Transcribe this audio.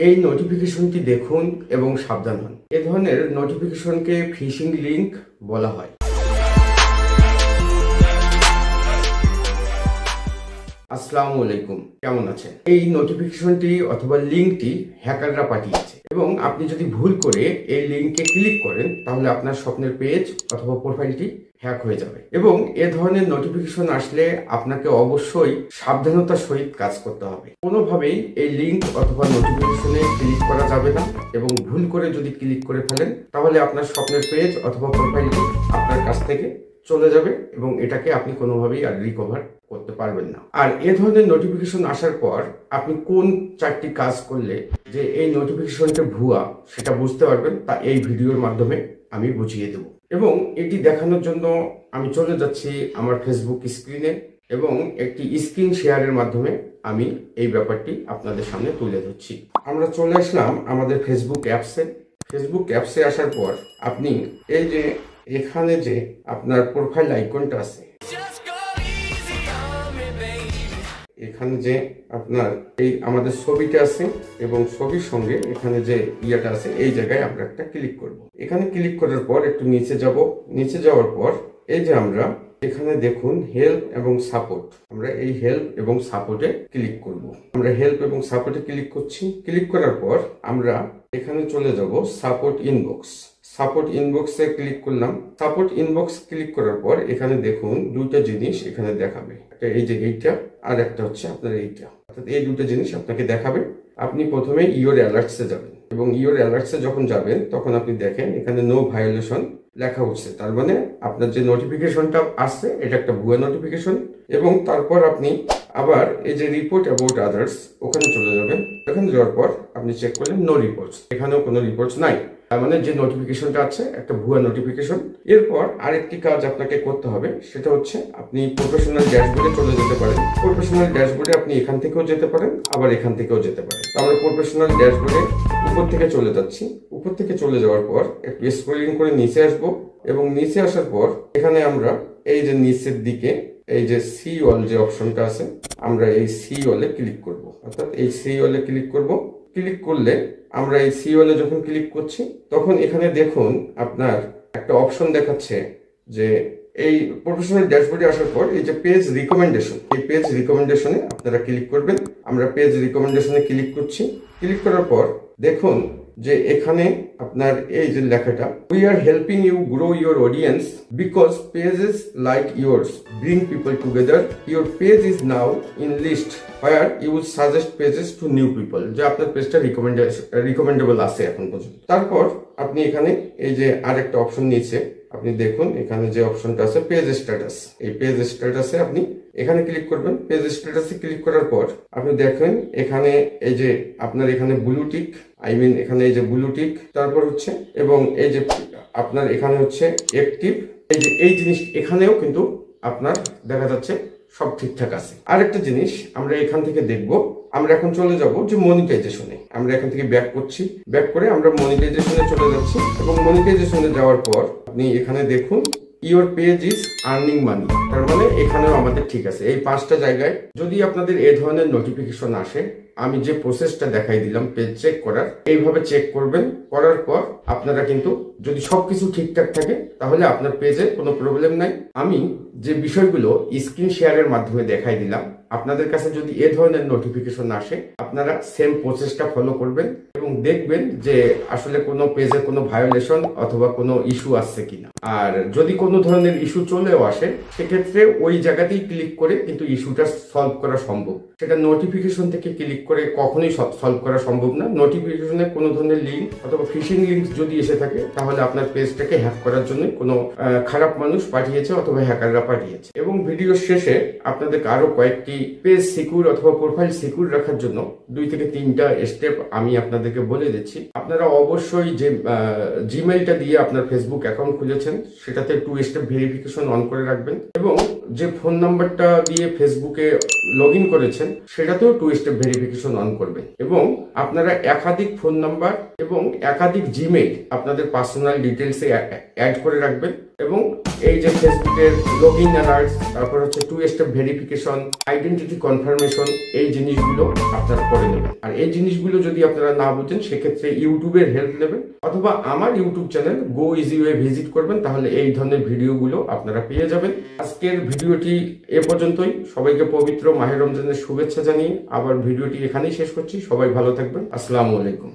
এই নোটিফিকেশনটি দেখুন এবং সাবধান হন। এ ধরনের নোটিফিকেশনকে ফিশিং লিংক বলা হয়। আসসালামু আলাইকুম, কেমন আছেন? এই নোটিফিকেশনটি অথবা লিংকটি হ্যাকাররা পাঠিয়েছে এবং আপনি যদি ভুল করে এই লিংকে ক্লিক করেন তাহলে আপনার স্বপ্নের পেজ অথবা প্রোফাইলটি হ্যাক হয়ে যাবে। এবং এ ধরনের নোটিফিকেশন আসলে আপনাকে অবশ্যই সাবধানতার সহিত কাজ করতে হবে। কোনোভাবেই এই লিংক অথবা নোটিফিকেশনে ক্লিক করা যাবে না এবং ভুল করে যদি ক্লিক করে ফেলেন তাহলে আপনার স্বপ্নের পেজ অথবা প্রোফাইলটি আপনার কাছ থেকে চলে যাবে এবং এটাকে আপনি কোনোভাবেই আর রিকভার করতে পারবেন না। আর এ ধরনের নোটিফিকেশন আসার পর আপনি কোন 4টি কাজ করলে যে এই নোটিফিকেশনটা ভুয়া সেটা বুঝতে পারবেন, তা এই ভিডিওর মাধ্যমে আমি বুঝিয়ে দেব। এবং এটি দেখানোর জন্য আমি চলে যাচ্ছি আমার ফেসবুক স্ক্রিনে এবং একটি স্ক্রিন শেয়ারের মাধ্যমে আমি এই ব্যাপারটি আপনাদের সামনে তুলে ধরছি। আমরা চলে আসলাম আমাদের ফেসবুক অ্যাপসে। ফেসবুক অ্যাপসে আসার পর আপনি এই যে এখানে যে আপনার প্রোফাইল আইকনটা আছে, এখানে যে আপনার এই আমাদের ছবিটা আছে এবং ছবির সঙ্গে এখানে যে ইয়েটা আছে, এই জায়গায় আমরা একটা ক্লিক করব। এখানে ক্লিক করার পর একটু নিচে যাব। নিচে যাওয়ার পর এই যে আমরা এখানে দেখুন হেল্প এবং সাপোর্ট, আমরা এই হেল্প এবং সাপোর্টে ক্লিক করব। আমরা হেল্প এবং সাপোর্টে ক্লিক করছি। ক্লিক করার পর আমরা এখানে চলে যাব সাপোর্ট ইনবক্স। সাপোর্ট ইনবক্সে ক্লিক করলাম। সাপোর্ট ইনবক্স ক্লিক করার পর এখানে দেখুন দুইটা জিনিস এখানে দেখাবে, একটা এই যে এইটা আর একটা হচ্ছে আপনার এইটা, অর্থাৎ এই দুটো জিনিস আপনাকে দেখাবে। আপনি প্রথমে ইওর অ্যালার্টসে যাবেন এবং ইওর অ্যালার্টসে যখন যাবেন তখন আপনি দেখেন এখানে নো ভায়োলেশন লেখা হচ্ছে, তার মানে আপনার যে নোটিফিকেশনটা আসছে এটা একটা ভুয়া নোটিফিকেশন। এবং তারপর আপনি আবার এই যে রিপোর্ট অ্যাবাউট আদার্স ওখানে চলে যাবেন। ওখানে যাওয়ার পর আপনি চেক করলেন নো রিপোর্টস, এখানেও কোনো রিপোর্টস নাই, তার মানে যে নোটিফিকেশনটা আছে একটা ভুয়া নোটিফিকেশন। এরপর আরেকটি কাজ আপনাকে করতে হবে, সেটা হচ্ছে আপনি প্রফেশনাল ড্যাশবোর্ডে চলে যেতে পারেন। প্রফেশনাল ড্যাশবোর্ডে আপনি এখান থেকেও যেতে পারেন, আবার এখান থেকেও যেতে পারেন। আমরা প্রফেশনাল ড্যাশবোর্ডে উপর থেকে চলে যাচ্ছি। উপর থেকে চলে যাওয়ার পর একটু স্ক্রলিং করে নিচে আসবো এবং নিচে আসার পর এখানে আমরা এই যে নিচের দিকে এই যে সি অল যে অপশনটা আছে, আমরা এই সি অলে ক্লিক করব, অর্থাৎ এই সি অলে ক্লিক করব। ক্লিক করলে আমরা এই সি অলে যখন ক্লিক করছি তখন এখানে দেখুন আপনার একটা অপশন দেখাচ্ছে যে এই প্রফেশনাল ড্যাশবোর্ডে আসার পর এই যে পেজ রিকমেন্ডেশন, এই পেজ রিকমেন্ডেশনে আপনারা ক্লিক করবেন। আমরা পেজ রিকমেন্ডেশনে ক্লিক করছি। ক্লিক করার পর দেখুন যে এখানে আপনার এই যে লেখাটা, we are helping you grow your audience because pages like yours bring people together, your page is now in list where you will suggest pages to new people, যে আপনার পেজটা রিকমেন্ডেবল আছে এখন পর্যন্ত। তারপর আপনি এখানে এই যে আরেকটা অপশন নিচে আপনি দেখুন এখানে যে অপশনটা আছে পেজ স্ট্যাটাস, এই পেজ স্ট্যাটাসে আপনি এখানে ক্লিক করবেন। পেজ স্ট্যাটাসে ক্লিক করার পর আপনি দেখেন এখানে এই যে আপনার এখানে ব্লু টিক, এখানে এই যে ব্লু টিক, তারপর হচ্ছে এবং এই যে আপনার এখানে হচ্ছে অ্যাক্টিভ, এই যে এই জিনিস এখানেও কিন্তু আপনার দেখা যাচ্ছে সব ঠিকঠাক আছে। আরেকটা জিনিস আমরা এখান থেকে দেখব, আমরা এখন চলে যাব যে মনিটাইজেশনে। আমরা এখান থেকে ব্যাক করছি, ব্যাক করে আমরা মনিটাইজেশনে চলে যাচ্ছি এবং মনিটাইজেশনে যাওয়ার পর আপনি এখানে দেখুন your page is earning money, তার মানে এখানেও আমাদের ঠিক আছে। এই 5টা জায়গায় যদি আপনাদের এই ধরনের নোটিফিকেশন আসে, আমি যে প্রসেসটা দেখাই দিলাম পেজ চেক করার, এইভাবে চেক করবেন। করার পর আপনারা কিন্তু যদি সবকিছু ঠিকঠাক থাকে তাহলে আপনার পেজে কোনো প্রবলেম নাই। আমি যে বিষয়গুলো স্ক্রিন শেয়ারের মাধ্যমে দেখাই দিলাম, আপনাদের কাছে যদি এ ধরনের নোটিফিকেশন আসে আপনারা সেম প্রসেসটা ফলো করবেন এবং দেখবেন যে আসলে কোনো পেজে কোনো ভায়োলেশন অথবা কোনো ইস্যু আসছে কিনা। আর যদি কোনো ধরনের ইস্যু চলেও আসে সেক্ষেত্রে ওই জায়গাতেই ক্লিক করে কিন্তু ইস্যুটা সলভ করা সম্ভব। সেটা নোটিফিকেশন থেকে ক্লিক করে কখনোই সলভ করা সম্ভব না। নোটিফিকেশনে কোনো ধরনের লিঙ্ক অথবা ফিশিং লিঙ্ক যদি এসে থাকে তাহলে আপনার পেজটাকে হ্যাক করার জন্য কোনো খারাপ মানুষ পাঠিয়েছে অথবা হ্যাকাররা পাঠিয়েছে। এবং ভিডিওর শেষে আপনাদের আরো কয়েকটি পেজ সিকিউর অথবা প্রোফাইল সিকিউর রাখার জন্য 2 থেকে 3টা স্টেপ আমি আপনাদেরকে বলে দিচ্ছি। আপনারা অবশ্যই যে জিমেইলটা দিয়ে আপনার ফেসবুক অ্যাকাউন্ট খুলেছেন সেটাতে 2 স্টেপ ভেরিফিকেশন অন করে রাখবেন এবং যে ফোন নাম্বারটা দিয়ে ফেসবুকে লগ ইন করেছেন সেটাতেও 2 স্টেপ ভেরিফিকেশন অন করবেন। এবং আপনারা একাধিক ফোন নাম্বার এবং একাধিক জিমেইল আপনাদের পার্সোনাল ডিটেলসে অ্যাড করে রাখবেন। এবং এই যে ফেসবুকের লগইন অ্যালার্টস, তারপর হচ্ছে 2 স্টেপ ভেরিফিকেশন, আইডেন্টিটি কনফার্মেশন, এই জিনিসগুলো আপনারা করে নেবেন। আর এই জিনিসগুলো যদি আপনারা না বুঝেন সেক্ষেত্রে ইউটিউবের হেল্প নেবেন অথবা আমার ইউটিউব চ্যানেল গো ইজি ওয়ে ভিজিট করবেন, তাহলে এই ধরনের ভিডিওগুলো আপনারা পেয়ে যাবেন। আজকের ভিডিওটি এ পর্যন্তই। সবাইকে পবিত্র মাহে রমজানের শুভেচ্ছা জানিয়ে আবার ভিডিওটি এখানেই শেষ করছি। সবাই ভালো থাকবেন। আসসালামু আলাইকুম।